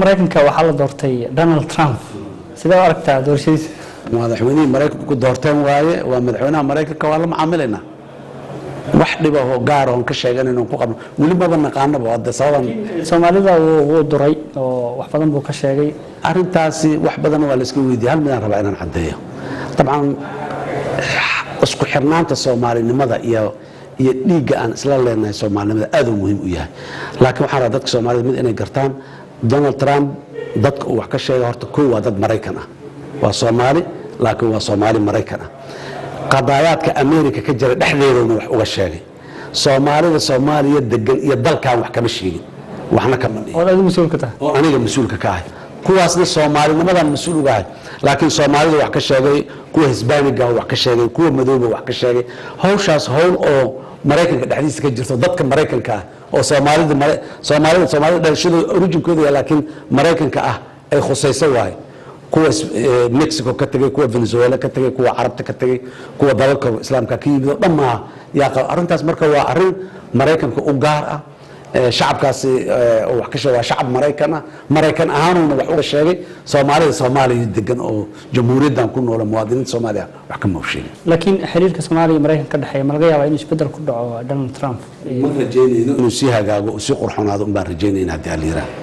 maraykanka waxaa la doortay Donald Trump sidoo aragtaa doorashadiisa madaxweynaha Mareykanka ku doorteen waaye waa madaxweynaha Mareykanka waa la macaamilayna wax dhiba oo gaar oo ka sheeganayno ku qabno wali ma naqaanaba wada sababan Soomaalida uu duray oo wax badan buu ka sheegay arintaasi wax badan waa la iska weydiiyay hal midaan rabaa inaan cadeeyo tabcan isku xirnaanta Soomaalinimada iyo dhiiga aan isla leenahay Soomaalinimada aad u muhiim u yahay laakiin waxa la dadka Soomaalida mid inay gartaan Donald Trump dadka uu wax ka sheegay horta koow waa dad Mareykan ah waa Soomaali laakiin waa Soomaali Mareykan ah qadaayaadka Ameerika ka jira dhexdeedana wax uga sheegay Soomaalida Soomaaliya degan iyo dalkan wax kama sheegin waxna kama dhigin oo adigu mas'uul ka tahay oo aniga mas'uulka ka ahay kuwaasna Soomaalinimadan mas'uul uga ahay laakiin Soomaalida wax ka sheegay kuwa Hispaniga wax ka sheegay kuwa madowga wax ka sheegay hawshaas hawl oo Mareykanka dhexdiisa ka jirto dadka Mareykanka ah oo Soomaalida dhalashada originkooda laakiin Mareykanka ah ay khusayso waay kuwa Mexico ka tagay kuwa Venezuela ka tagay kuwa Carabta ka tagay kuwa dalalka Islaamka ka yimid dhammaa yaa arintaas marka waa arin Mareykanka u gaar ah shacabkaasi wax ka sheegay shacab Mareykan ahaanuna wax uga sheegay Soomaaliya degan oo jamhuuriyaddan ku nool muwaadiniinta Soomaaliya wax ka mawsheegay laakiin xiriirka Soomaaliya iyo Mareykanka ka dhaxeeya ma laga yaabaa inuu isbedel ku dhaco Donald Trump ma rajeynayno inuu si hagaago oo si qurxonaado baan rajeynayna hadii